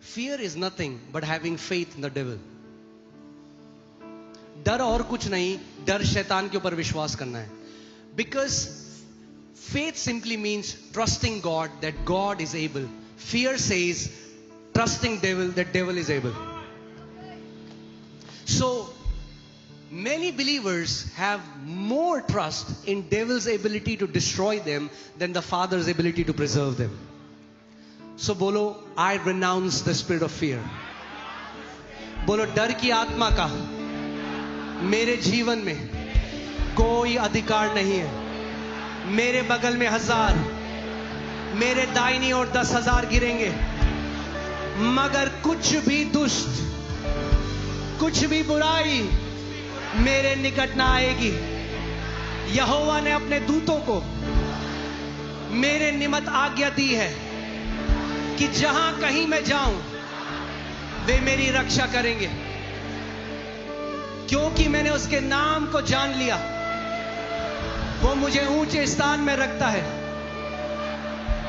Fear is nothing but having faith in the devil. डर और कुछ नहीं, डर शैतान के ऊपर विश्वास करना है. Because faith simply means trusting God that God is able. Fear says trusting devil that devil is able. So many believers have more trust in devil's ability to destroy them than the Father's ability to preserve them. So बोलो, I renounce the spirit of fear. बोलो, डर की आत्मा का मेरे जीवन में कोई अधिकार नहीं है. मेरे बगल में 1000, मेरे दाहिनी ओर 10,000 गिरेंगे, मगर कुछ भी दुष्ट, कुछ भी बुराई मेरे निकट ना आएगी. यहोवा ने अपने दूतों को मेरे निमित्त आज्ञा दी है कि जहां कहीं मैं जाऊं वे मेरी रक्षा करेंगे, क्योंकि मैंने उसके नाम को जान लिया. वो मुझे ऊंचे स्थान में रखता है,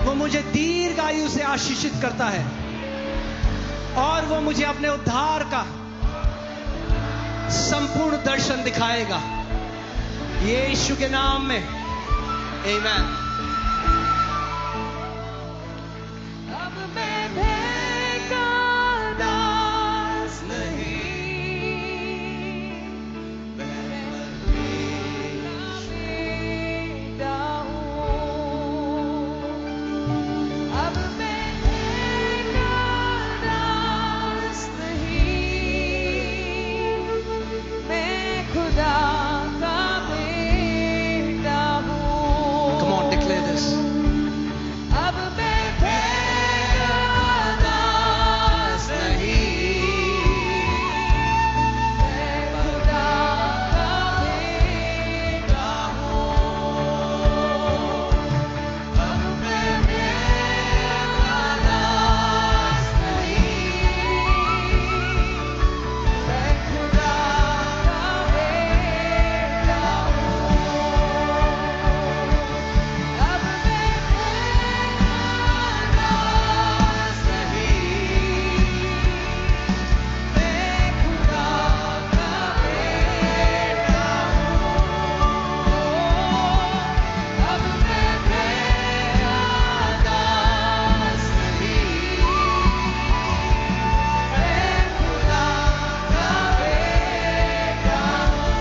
वो मुझे दीर्घ आयु से आशीषित करता है, और वो मुझे अपने उद्धार का संपूर्ण दर्शन दिखाएगा. यीशु के नाम में आमीन. अब मैं भय का दास नहीं, मैं बेटा हूँ. अब मैं भय का दास नहीं, मैं खुदा का बेटा हूँ. Come on, declare this. अब मैं भय का दास नहीं, मैं खुदा का बेटा हूँ. अब मैं भय का दास नहीं, मैं खुदा का बेटा हूँ. अब मैं भय का दास नहीं, मैं खुदा का बेटा हूँ. अब मैं भय का दास नहीं, मैं खुदा का बेटा हूँ.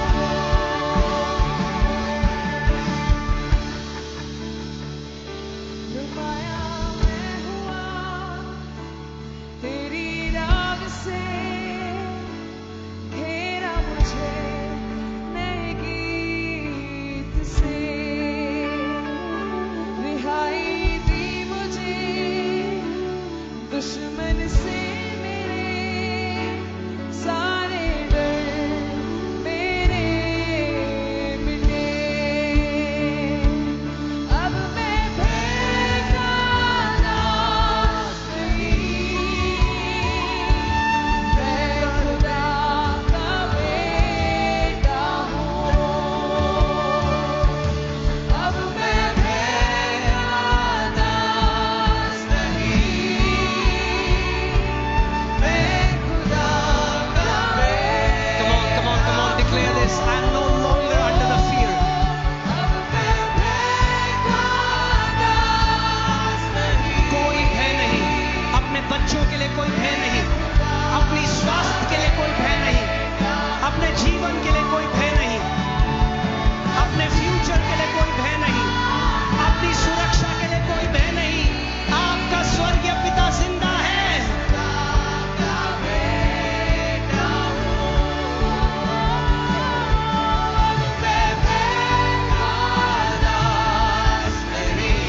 नुमाया मैं हुआ तेरी राग से, घेरा मुझे नए गीत से, रिहाई दी मुझे दुश्मन से, मेरे सारे डर मेरे मिटे. अब मैं भय का दास नहीं, मैं खुदा का बेटा हूँ. अब मैं भय का दास नहीं, मैं खुदा का बेटा. Come on, come on, come on, declare this. I am no longer under the fear. अब मैं भय का दास नहीं, कोई भय नहीं, अपने बच्चों के लिए कोई भय नहीं, अपनी स्वास्थ्य के लिए कोई भय नहीं, अपने जीवन के लिए कोई भय नहीं, अपने फ्यूचर के लिए कोई भय नहीं, अपनी सुरक्षा के लिए कोई भय नहीं. आपका स्वर्गीय पिता जिंदा है. मैं भय का दास नहीं,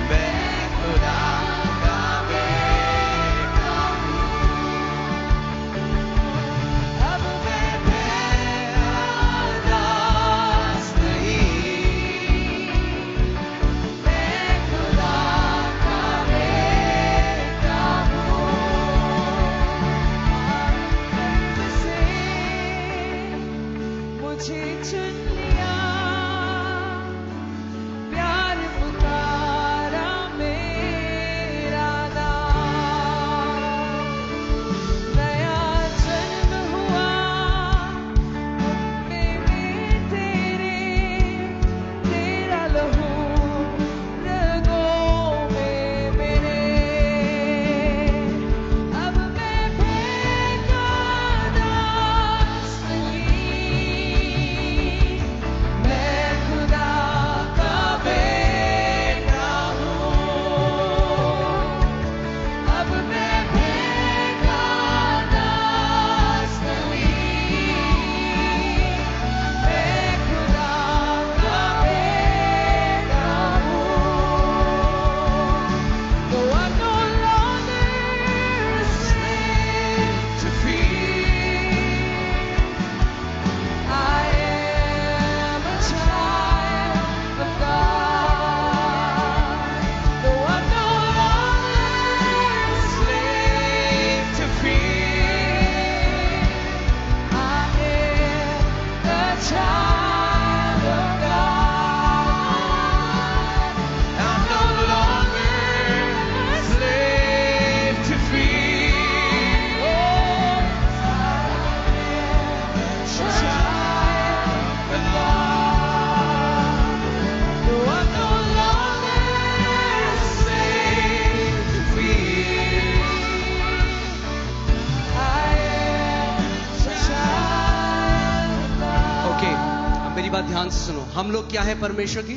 मैं खुदा का बेटा ध्यान से सुनो, हम लोग क्या है परमेश्वर की?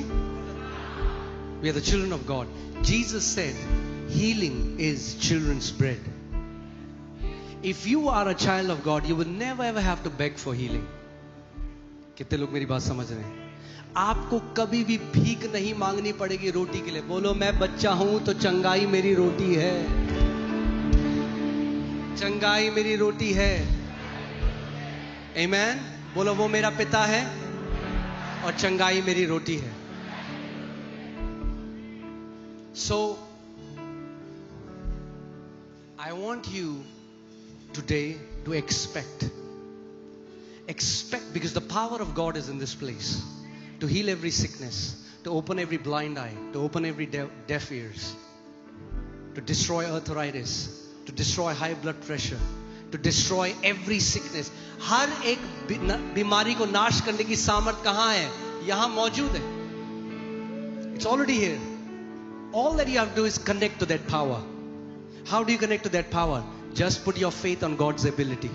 We are the children of God. Jesus said, healing is children's bread. If you are a child of God, you will never ever have to beg for healing. कितने लोग मेरी बात समझ रहे हैं? आपको कभी भी भीख नहीं मांगनी पड़ेगी रोटी के लिए. बोलो मैं बच्चा हूं तो चंगाई मेरी रोटी है. चंगाई मेरी रोटी है. आमेन. बोलो वो मेरा पिता है और चंगाई मेरी रोटी है. So I want you today to expect, because the power of God is in this place to heal every sickness, to open every blind eye, to open every deaf ears, to destroy arthritis, to destroy high blood pressure, to destroy every sickness. हर एक बीमारी को नाश करने की सामर्थ कहां है? यहां मौजूद है. It's already here. All that you have to do is connect to that power. How do you connect to that power? Just put your faith on God's ability.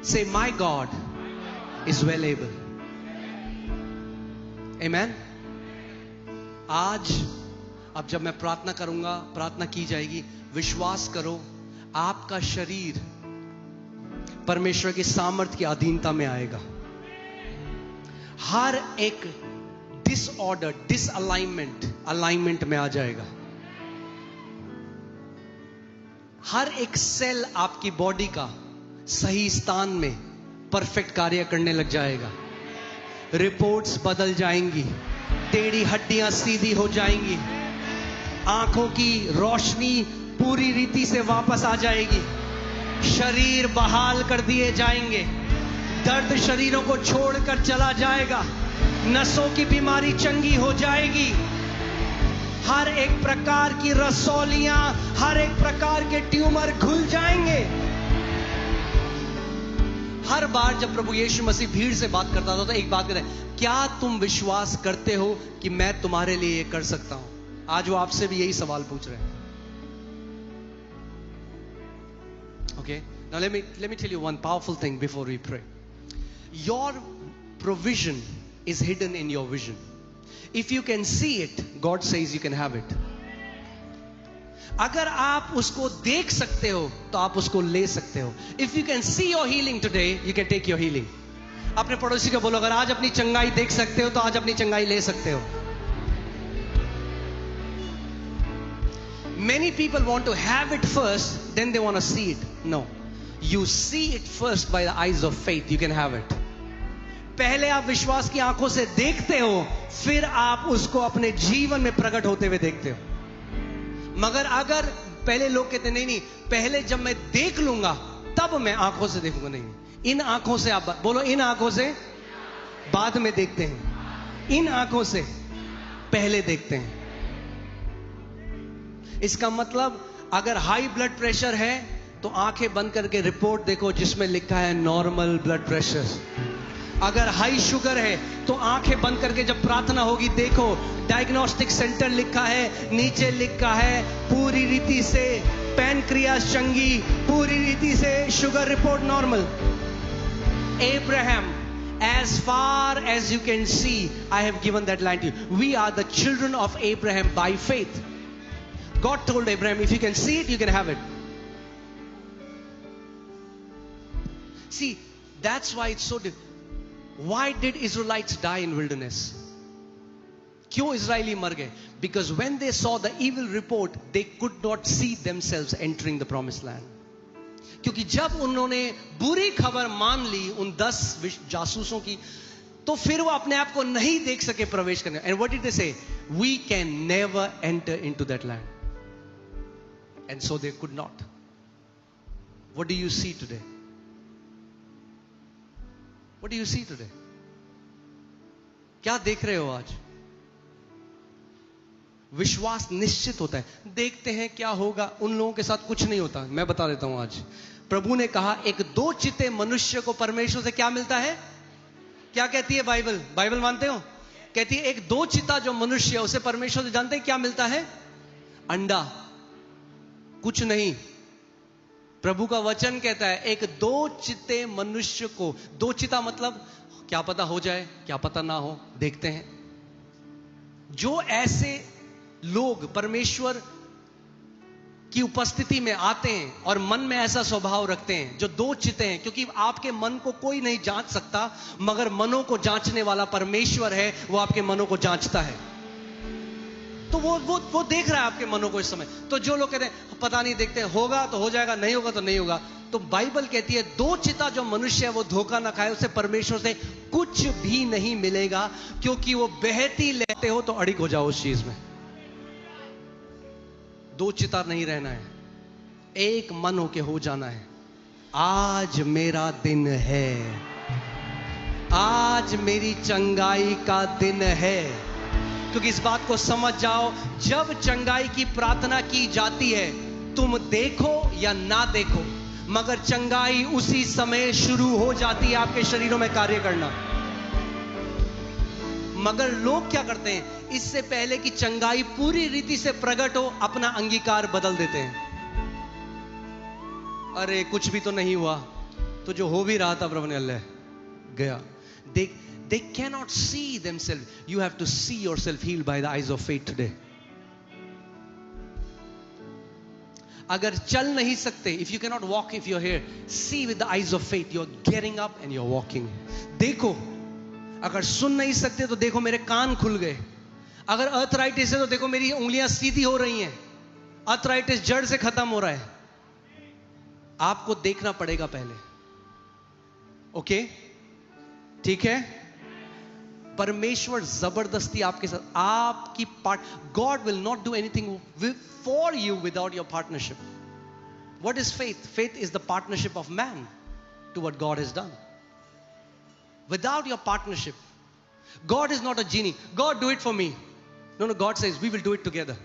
Say, my God is well able. Amen. आज अब जब मैं प्रार्थना करूंगा, प्रार्थना की जाएगी, विश्वास करो आपका शरीर परमेश्वर की सामर्थ की अधीनता में आएगा. हर एक डिसऑर्डर, डिसअलाइनमेंट अलाइनमेंट में आ जाएगा. हर एक सेल आपकी बॉडी का सही स्थान में परफेक्ट कार्य करने लग जाएगा. रिपोर्ट्स बदल जाएंगी, टेढ़ी हड्डियां सीधी हो जाएंगी, आंखों की रोशनी पूरी रीति से वापस आ जाएगी, शरीर बहाल कर दिए जाएंगे, दर्द शरीरों को छोड़कर चला जाएगा, नसों की बीमारी चंगी हो जाएगी, हर एक प्रकार की रसौलियां, हर एक प्रकार के ट्यूमर खुल जाएंगे. हर बार जब प्रभु यीशु मसीह भीड़ से बात करता था तो एक बात कहता है, क्या तुम विश्वास करते हो कि मैं तुम्हारे लिए ये कर सकता हूं? आज वो आपसे भी यही सवाल पूछ रहे हैं. Okay, now let me tell you one powerful thing before we pray. Your provision is hidden in your vision. If you can see it, God says you can have it. अगर आप उसको देख सकते हो तो आप उसको ले सकते हो. If you can see your healing today, you can take your healing. अपने पड़ोसी को बोलो, अगर आज अपनी चंगाई देख सकते हो तो आज अपनी चंगाई ले सकते हो. Many people want to have it first, then they want to see it. No, you see it first by the eyes of faith. You can have it. पहले आप विश्वास की आंखों से देखते हो, फिर आप उसको अपने जीवन में प्रकट होते हुए देखते हो. मगर अगर पहले लोग कहते नहीं, पहले जब मैं देख लूंगा तब मैं आंखों से देखूंगा. नहीं, इन आंखों से आप बोलो, इन आंखों से बाद में देखते हैं, इन आंखों से पहले देखते हैं. इसका मतलब अगर हाई ब्लड प्रेशर है तो आंखें बंद करके रिपोर्ट देखो जिसमें लिखा है नॉर्मल ब्लड प्रेशर. अगर हाई शुगर है तो आंखें बंद करके जब प्रार्थना होगी देखो डायग्नोस्टिक सेंटर लिखा है, नीचे लिखा है पूरी रीति से पैनक्रियास चंगी, पूरी रीति से sugar report normal. Abraham, as far as you can see, I have given that line to you. We are the children of Abraham by faith. God told Abraham, if you can see it, you can have it. See, that's why it's so difficult. Why did Israelites die in wilderness? क्यों Israeli मर गए? Because when they saw the evil report, they could not see themselves entering the promised land. क्योंकि जब उन्होंने बुरी खबर मान ली उन 10 जासूसों की, तो फिर वो अपने आप को नहीं देख सके प्रवेश करने. And what did they say? We can never enter into that land. And so they could not. What do you see today? What do you see today? क्या देख रहे हो आज? विश्वास निश्चित होता है. देखते हैं क्या होगा, उन लोगों के साथ कुछ नहीं होता. मैं बता देता हूं आज. प्रभु ने कहा एक दो चिते मनुष्य को परमेश्वर से क्या मिलता है? क्या कहती है बाइबल? बाइबल मानते हो? कहती है एक दो चिता जो मनुष्य है उसे परमेश्वर से जानते हैं क्या मिलता है? अंडा, कुछ नहीं. प्रभु का वचन कहता है एक दो चिते मनुष्य को, दो चिता मतलब क्या पता हो जाए, क्या पता ना हो, देखते हैं। जो ऐसे लोग परमेश्वर की उपस्थिति में आते हैं और मन में ऐसा स्वभाव रखते हैं, जो दो चिते हैं, क्योंकि आपके मन को कोई नहीं जांच सकता, मगर मनों को जांचने वाला परमेश्वर है, वो आपके मनों को जांचता है। तो वो देख रहा है आपके मनों को इस समय। तो जो लोग कहते हैं पता नहीं, देखते हैं, होगा तो हो जाएगा, नहीं होगा तो नहीं होगा, तो बाइबल कहती है दो चिता जो मनुष्य है वो धोखा ना खाए, उसे परमेश्वर से कुछ भी नहीं मिलेगा, क्योंकि वो बहती लेते हो तो अड़िग हो जाओ उस चीज में। दो चिता नहीं रहना है, एक मन होके हो जाना है। आज मेरा दिन है, आज मेरी चंगाई का दिन है। क्योंकि इस बात को समझ जाओ, जब चंगाई की प्रार्थना की जाती है, तुम देखो या ना देखो, मगर चंगाई उसी समय शुरू हो जाती है आपके शरीरों में कार्य करना। मगर लोग क्या करते हैं, इससे पहले कि चंगाई पूरी रीति से प्रकट हो, अपना अंगीकार बदल देते हैं। अरे कुछ भी तो नहीं हुआ, तो जो हो भी रहा था प्रभु ने अल्लाह गया। They cannot see themselves. You have to see yourself healed by the eyes of faith today. अगर चल नहीं सकते, if you cannot walk, if you're here, see with the eyes of faith. You're getting up and you're walking. देखो, अगर सुन नहीं सकते तो देखो मेरे कान खुल गए। अगर अर्थराइटिस है तो देखो मेरी उंगलियां सीधी हो रही हैं। अर्थराइटिस जड़ से खत्म हो रहा है। आपको देखना पड़ेगा पहले। ओके, ठीक है? परमेश्वर जबरदस्ती आपके साथ, आपकी part, God will not do anything for you without your partnership. What is faith? Faith is the partnership of man to what God has done. Without your partnership, God is not a genie. God, do it for me. No, God says, we will do it together.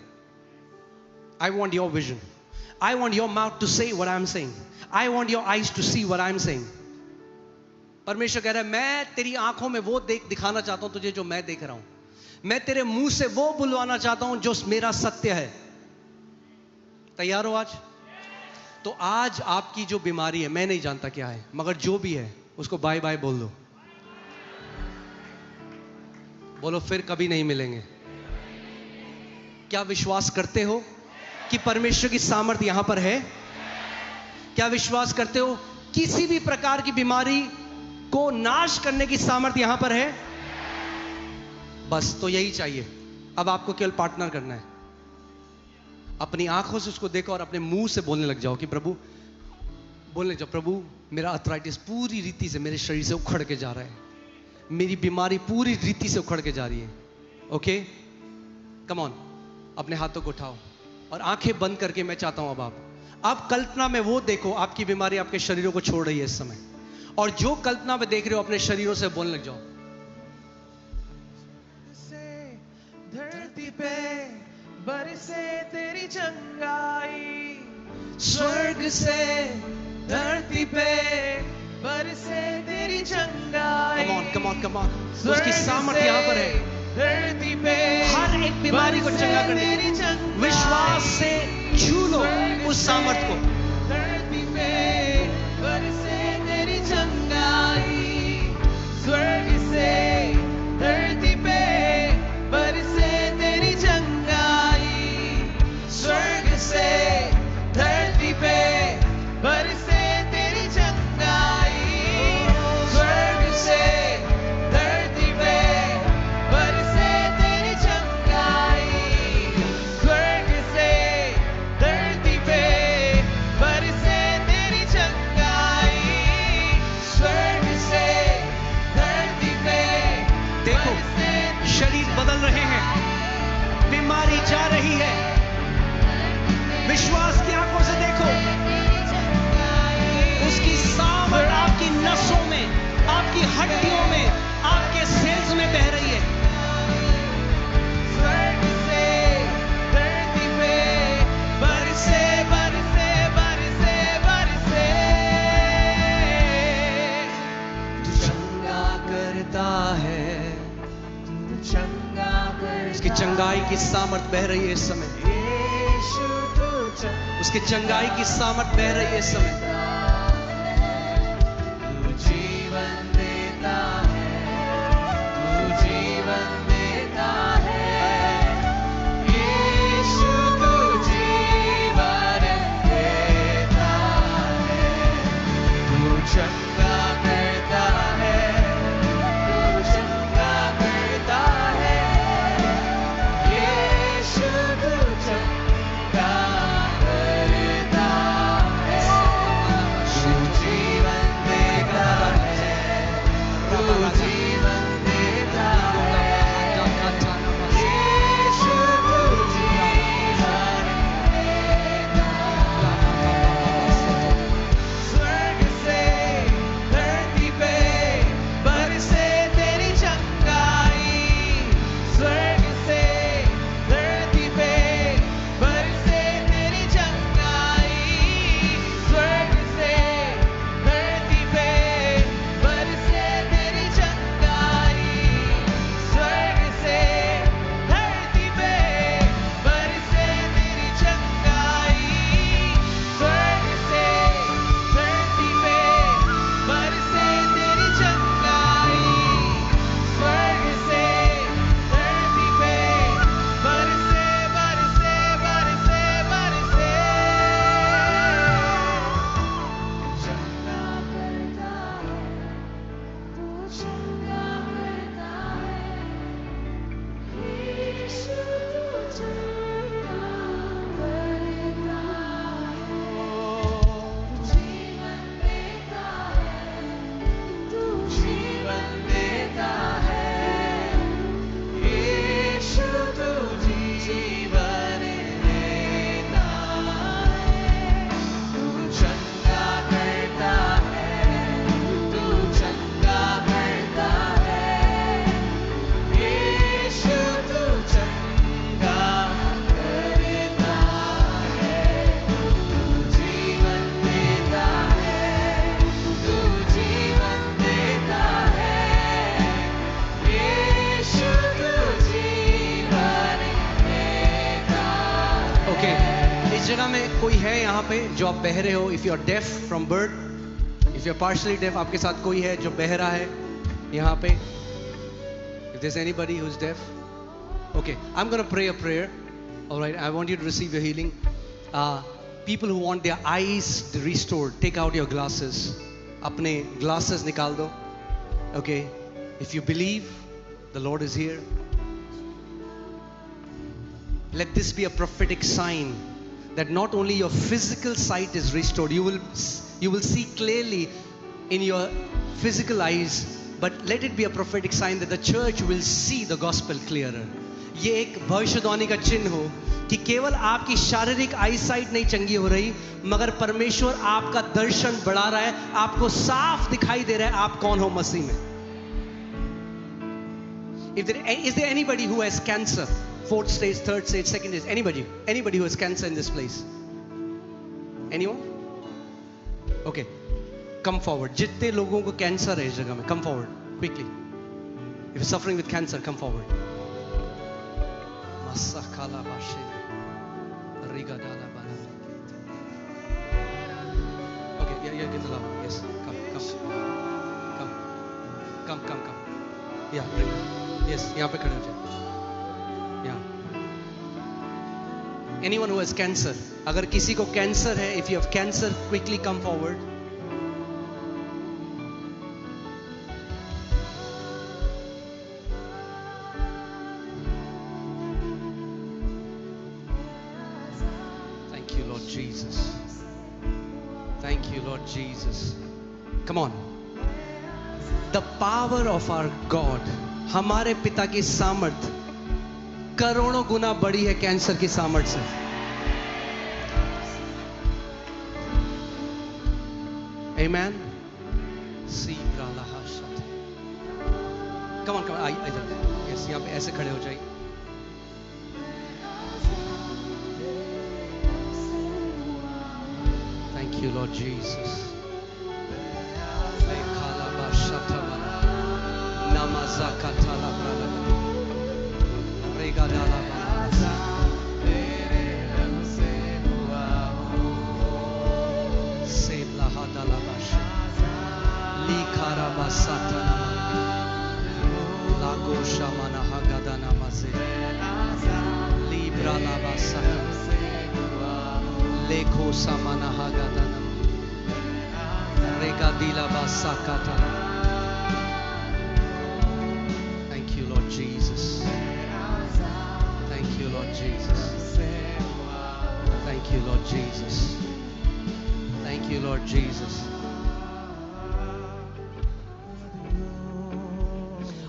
I want your vision. I want your mouth to say what I'm saying. I want your eyes to see what I'm saying. परमेश्वर कह रहा है, मैं तेरी आंखों में वो दिखाना चाहता हूं तुझे जो मैं देख रहा हूं। मैं तेरे मुंह से वो बुलवाना चाहता हूं जो मेरा सत्य है। तैयार हो आज? तो आज आपकी जो बीमारी है, मैं नहीं जानता क्या है, मगर जो भी है उसको बाय बाय बोल दो। बोलो फिर कभी नहीं मिलेंगे। क्या विश्वास करते हो कि परमेश्वर की सामर्थ्य यहां पर है? क्या विश्वास करते हो किसी भी प्रकार की बीमारी को नाश करने की सामर्थ्य यहां पर है? बस तो यही चाहिए। अब आपको केवल पार्टनर करना है। अपनी आंखों से उसको देखो और अपने मुंह से बोलने लग जाओ कि प्रभु, बोलने लग जाओ, प्रभु मेरा अर्थराइटिस पूरी रीति से मेरे शरीर से उखड़ के जा रहा है, मेरी बीमारी पूरी रीति से उखड़ के जा रही है। ओके, कम ऑन, अपने हाथों को उठाओ और आंखें बंद करके मैं चाहता हूं अब आप कल्पना में वो देखो, आपकी बीमारी आपके शरीरों को छोड़ रही है इस समय, और जो कल्पना में देख रहे हो अपने शरीरों से बोलने लग जाओ। धरती पे बरसे तेरी चंगाई, स्वर्ग से धरती पे बरसे तेरी चंगाई। Come on, come on. उसकी सामर्थ्य यहां पर है, धरती पे हर एक बीमारी को चंगा करने की। विश्वास से छू लो उस सामर्थ्य को। धरती पे बरसे तेरी चंगाई, स्वर्ग से धरती पे बरसे तेरी चंगाई, स्वर्ग से धरती पे बरसे तेरी चंगाई, स्वर्ग से धरती पे बरसे तेरी चंगाई, स्वर्ग से धरती पे बरसे तेरी चंगाई, स्वर्ग से धरती पे। देखो शरीर बदल रहे हैं, बीमारी जा रही है। विश्वास की आंखों से देखो, उसकी सामर्थ आपकी नसों में, आपकी हड्डियों में, आपके सेल्स में बह रही है। स्वर्ग से धरती पे बरसे बरसे बरसे बरसे। तू चंगा करता है, तू चंगा करता, उसकी चंगाई की सामर्थ बह रही है इस समय। यीशु तू चंगा, उसकी चंगाई की सामर्थ बह रही है इस समय। तू जीवन देता है, जगह में कोई है यहाँ पे जो आप बहरे हो, if you are deaf from birth, if you are partially deaf, आपके साथ कोई है जो बहरा है यहाँ पे, if there's anybody who's deaf, okay, I'm going to pray a prayer. All right, I want you to receive your healing. People who want their eyes restored, take out your glasses. अपने glasses निकाल दो. Okay, if you believe, the Lord is here. Let this be a prophetic sign that not only your physical sight is restored, you will see clearly in your physical eyes, but let it be a prophetic sign that the church will see the gospel clearer. ये एक भविष्यवाणी का चिन्ह हो कि केवल आपकी शारीरिक आई साइट नहीं चंगी हो रही, मगर परमेश्वर आपका दर्शन बढ़ा रहा है, आपको साफ दिखाई दे रहा है आप कौन हो मसीह में. Is there anybody who has cancer? 4th stage, 3rd stage, 2nd stage, anybody who has cancer in this place? Anyone? Okay, come forward. जितने लोगों को कैंसर है इस जगह में, come forward quickly. If you're suffering with cancer, come forward. Masakala bashe, rigadala bala. Okay, yeah, get the love. Yes, come. Yeah, bring. Yes, यहाँ पे खड़े हो जाए. Anyone who has cancer, अगर किसी को कैंसर है, if you have cancer, quickly come forward. Thank you, Lord Jesus. Thank you, Lord Jesus. Come on. The power of our God, हमारे पिता की सामर्थ करोड़ों गुना बड़ी है कैंसर की सामर्थ्य से. Amen. Come on, इधर. Yes, यहाँ पे ऐसे खड़े हो जाइए. Thank you, Lord Jesus. Thank you, Lord Jesus. Thank you, Lord Jesus. Thank you, Lord Jesus. Thank you, Lord Jesus.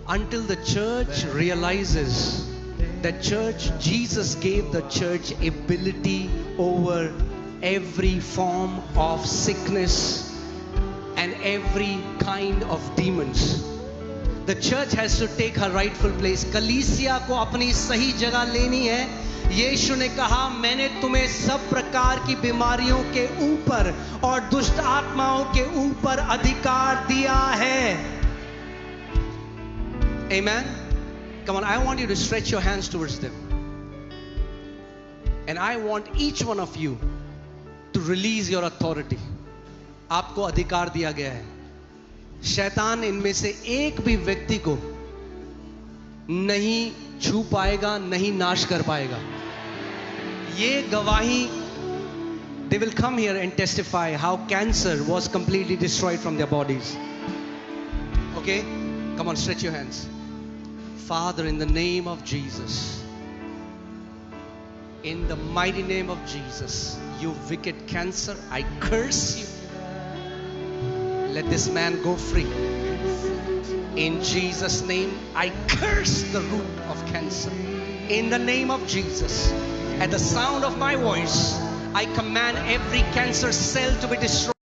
Until the church realizes that Jesus gave the church ability over every form of sickness and every kind of demons. The church has to take her rightful place. कलीसिया को अपनी सही जगह लेनी है. यीशु ने कहा, मैंने तुम्हें सब प्रकार की बीमारियों के ऊपर और दुष्ट आत्माओं के ऊपर अधिकार दिया है. Amen. Come on, I want you to stretch your hands towards them. And I want each one of you to release your authority. आपको अधिकार दिया गया है. शैतान इनमें से एक भी व्यक्ति को नहीं छू पाएगा, नहीं नाश कर पाएगा. ये गवाही, they will come here and testify how cancer was completely destroyed from their bodies. Okay? Come on, stretch your hands. Father, in the name of Jesus, in the mighty name of Jesus, you wicked cancer, I curse you. Let this man go free. In Jesus' name, I curse the root of cancer. In the name of Jesus, at the sound of my voice, I command every cancer cell to be destroyed.